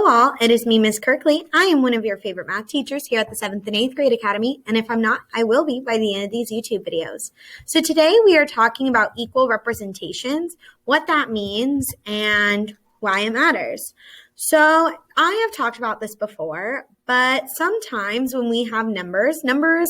Hello all, it is me, Ms. Kirkley. I am one of your favorite math teachers here at the 7th and 8th grade academy, and if I'm not, I will be by the end of these YouTube videos. So today we are talking about equal representations, what that means, and why it matters. So I have talked about this before, but sometimes when we have numbers,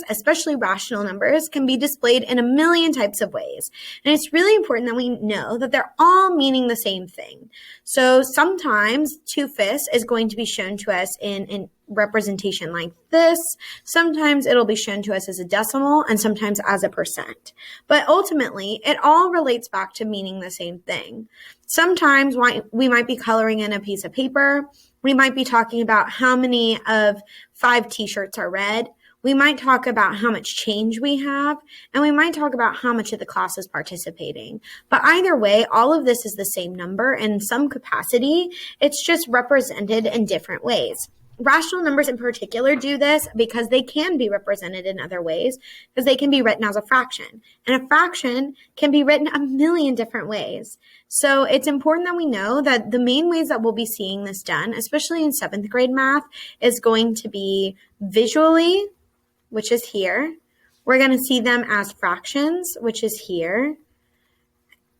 especially rational numbers, can be displayed in a million types of ways. And it's really important that we know that they're all meaning the same thing. So sometimes 2/5 is going to be shown to us in representation like this. Sometimes it'll be shown to us as a decimal and sometimes as a percent. But ultimately, it all relates back to meaning the same thing. Sometimes we might be coloring in a piece of paper. We might be talking about how many of 5 t-shirts are red. We might talk about how much change we have, and we might talk about how much of the class is participating. But either way, all of this is the same number in some capacity. It's just represented in different ways. Rational numbers in particular do this because they can be represented in other ways, because they can be written as a fraction. And a fraction can be written a million different ways. So it's important that we know that the main ways that we'll be seeing this done, especially in 7th grade math, is going to be visually, which is here. We're going to see them as fractions, which is here.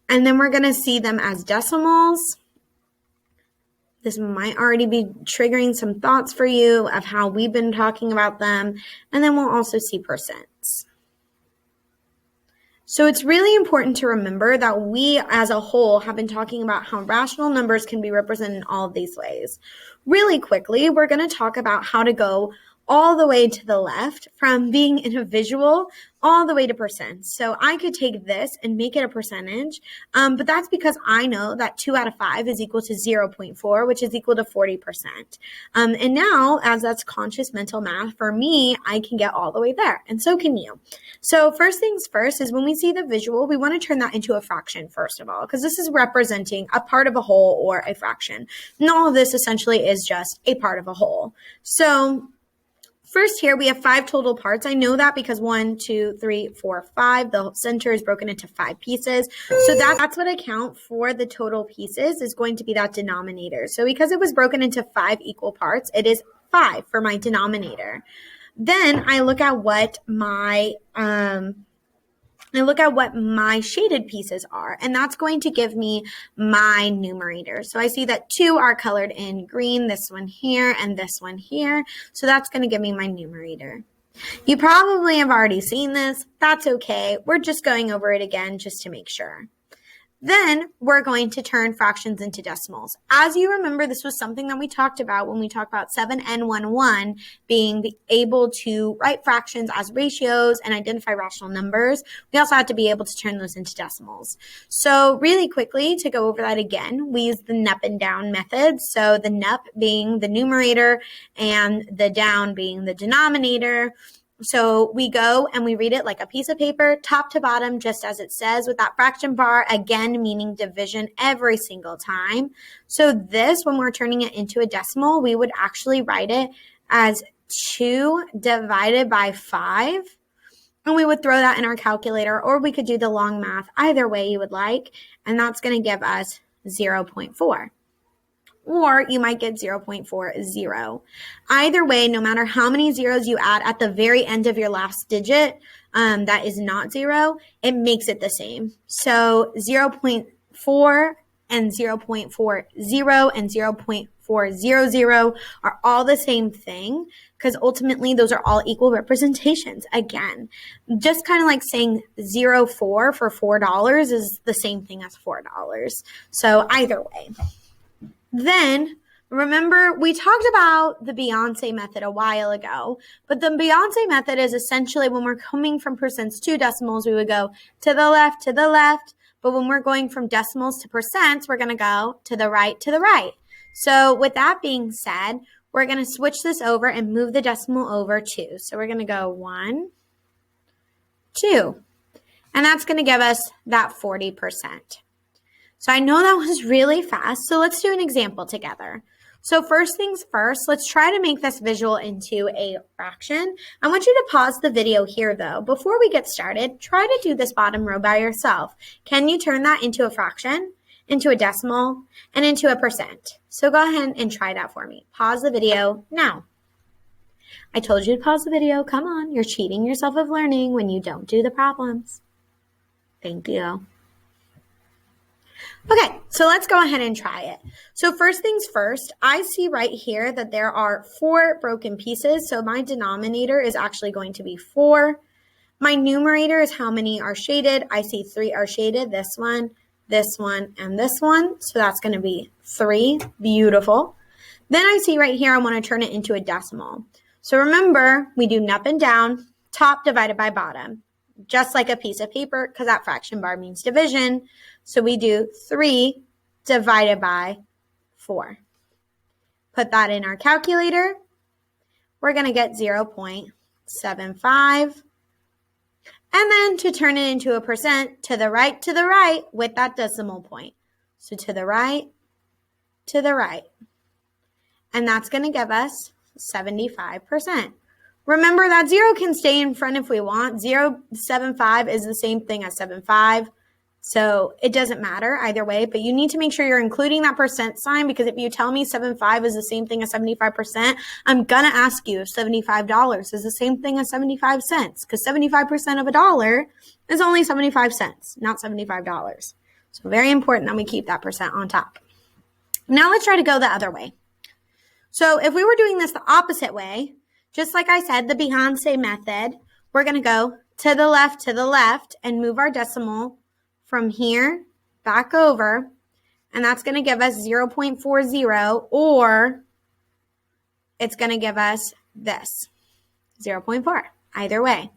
And then we're going to see them as decimals. This might already be triggering some thoughts for you of how we've been talking about them. And then we'll also see percents. So it's really important to remember that we as a whole have been talking about how rational numbers can be represented in all of these ways. Really quickly, we're going to talk about how to go all the way to the left from being in a visual all the way to percent. So I could take this and make it a percentage, but that's because I know that 2 out of 5 is equal to 0.4, which is equal to 40%. And now, as that's conscious mental math, for me, I can get all the way there, and so can you. So first things first is when we see the visual, we want to turn that into a fraction first of all, because this is representing a part of a whole or a fraction. And all of this essentially is just a part of a whole. So first here, we have 5 total parts. I know that because 1, 2, 3, 4, 5. The center is broken into 5 pieces. So that's what I count for the total pieces is going to be that denominator. So because it was broken into 5 equal parts, it is 5 for my denominator. Then I look at what my shaded pieces are, and that's going to give me my numerator. So I see that 2 are colored in green, this one here, and this one here. So that's going to give me my numerator. You probably have already seen this. That's okay. We're just going over it again just to make sure. Then we're going to turn fractions into decimals. As you remember, this was something that we talked about when we talked about 7n11 being able to write fractions as ratios and identify rational numbers. We also had to be able to turn those into decimals. So really quickly, to go over that again, we use the up and down method. So the up being the numerator and the down being the denominator. So we go and we read it like a piece of paper, top to bottom, just as it says, with that fraction bar, again, meaning division every single time. So this, when we're turning it into a decimal, we would actually write it as 2 divided by 5. And we would throw that in our calculator, or we could do the long math, either way you would like. And that's going to give us 0.4. Or you might get 0.40. Either way, no matter how many zeros you add at the very end of your last digit that is not 0, it makes it the same. So 0.4 and 0.40 and 0.400 are all the same thing because ultimately those are all equal representations. Again, just kind of like saying 0.4 for $4 is the same thing as $4. So either way. Then, remember, we talked about the Beyonce method a while ago, but the Beyonce method is essentially when we're coming from percents to decimals, we would go to the left, but when we're going from decimals to percents, we're going to go to the right. So with that being said, we're going to switch this over and move the decimal over 2. So we're going to go 1, 2, and that's going to give us that 40%. So I know that was really fast, so let's do an example together. So first things first, let's try to make this visual into a fraction. I want you to pause the video here though. Before we get started, try to do this bottom row by yourself. Can you turn that into a fraction? into a decimal, and into a percent. So go ahead and try that for me. Pause the video now. I told you to pause the video. Come on. You're cheating yourself of learning when you don't do the problems. Thank you. Okay, so let's go ahead and try it. So first things first, I see right here that there are 4 broken pieces. So my denominator is actually going to be 4. My numerator is how many are shaded. I see 3 are shaded, this one, and this one. So that's going to be 3. Beautiful. Then I see right here I want to turn it into a decimal. So remember, we do up and down, top divided by bottom, just like a piece of paper because that fraction bar means division. So we do 3 divided by 4. Put that in our calculator. We're going to get 0.75. And then to turn it into a percent, to the right with that decimal point. So to the right. And that's going to give us 75%. Remember that 0 can stay in front if we want. 0.75 is the same thing as 7.5. So it doesn't matter either way, but you need to make sure you're including that percent sign because if you tell me 7.5 is the same thing as 75%, I'm going to ask you if $75 is the same thing as 75 cents because 75% of a dollar is only 75 cents, not $75. So very important that we keep that percent on top. Now let's try to go the other way. So if we were doing this the opposite way, just like I said, the Beyonce method, we're going to go to the left and move our decimal from here back over, and that's going to give us 0.40, or it's going to give us this, 0.4, either way.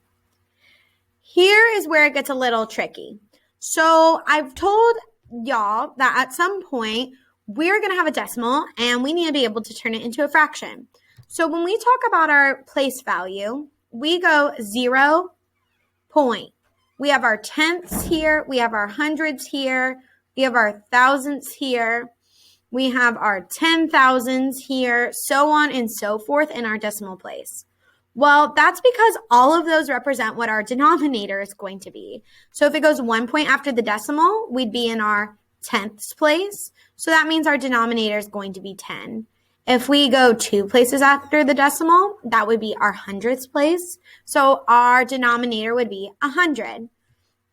Here is where it gets a little tricky. So I've told y'all that at some point, we're going to have a decimal, and we need to be able to turn it into a fraction. So when we talk about our place value, we go 0 point. We have our tenths here. We have our hundreds here. We have our thousandths here. We have our 10,000s here, so on and so forth in our decimal place. Well, that's because all of those represent what our denominator is going to be. So if it goes 1 point after the decimal, we'd be in our tenths place. So that means our denominator is going to be 10. If we go 2 places after the decimal, that would be our hundredths place. So our denominator would be 100.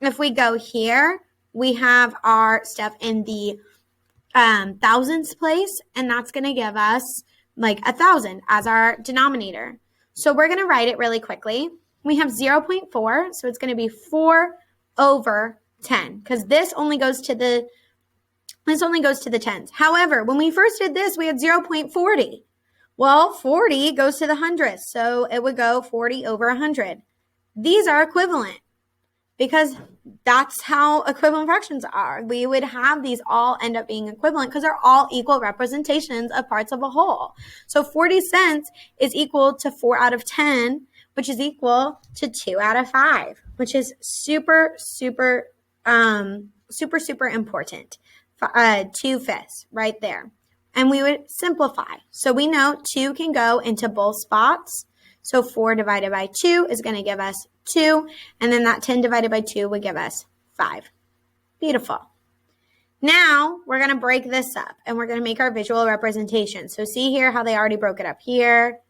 If we go here, we have our stuff in the thousandths place, and that's going to give us like 1,000 as our denominator. So we're going to write it really quickly. We have 0.4, so it's going to be 4 over 10 because this only goes to the tens. However, when we first did this, we had 0.40. Well, 40 goes to the hundredths, so it would go 40 over 100. These are equivalent because that's how equivalent fractions are. We would have these all end up being equivalent because they're all equal representations of parts of a whole. So 40 cents is equal to 4 out of 10, which is equal to 2 out of 5, which is super important. 2/5 right there. And we would simplify. So we know 2 can go into both spots. So 4 divided by 2 is going to give us 2. And then that 10 divided by 2 would give us 5. Beautiful. Now we're going to break this up and we're going to make our visual representation. So see here how they already broke it up here,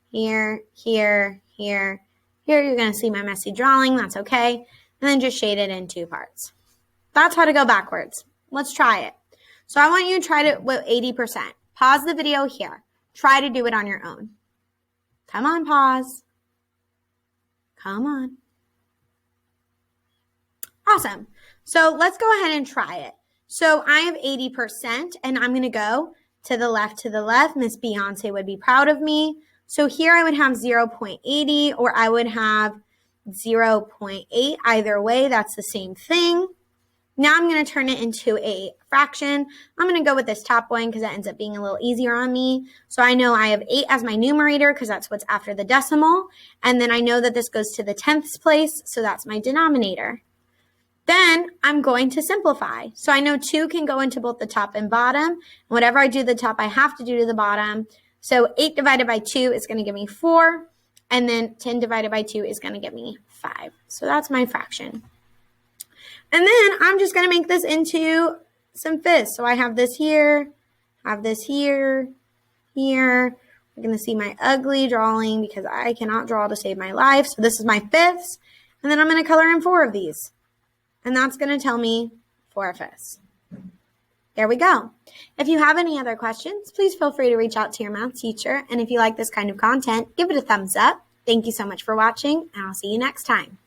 here, here, here. Here you're going to see my messy drawing. That's okay. And then just shade it in 2 parts. That's how to go backwards. Let's try it. So I want you to try it with 80%. Pause the video here. Try to do it on your own. Come on, pause. Come on. Awesome. So let's go ahead and try it. So I have 80% and I'm going to go to the left, Miss Beyonce would be proud of me. So here I would have 0.80 or I would have 0.8. Either way, that's the same thing. Now I'm going to turn it into a fraction. I'm going to go with this top one because that ends up being a little easier on me. So I know I have 8 as my numerator because that's what's after the decimal. And then I know that this goes to the tenths place, so that's my denominator. Then I'm going to simplify. So I know 2 can go into both the top and bottom. Whatever I do to the top, I have to do to the bottom. So 8 divided by 2 is going to give me 4. And then 10 divided by 2 is going to give me 5. So that's my fraction. And then I'm just going to make this into some fifths. So I have this here, have this here, here. We're going to see my ugly drawing because I cannot draw to save my life. So this is my fifths. And then I'm going to color in 4 of these. And that's going to tell me 4 fifths. There we go. If you have any other questions, please feel free to reach out to your math teacher. And if you like this kind of content, give it a thumbs up. Thank you so much for watching, and I'll see you next time.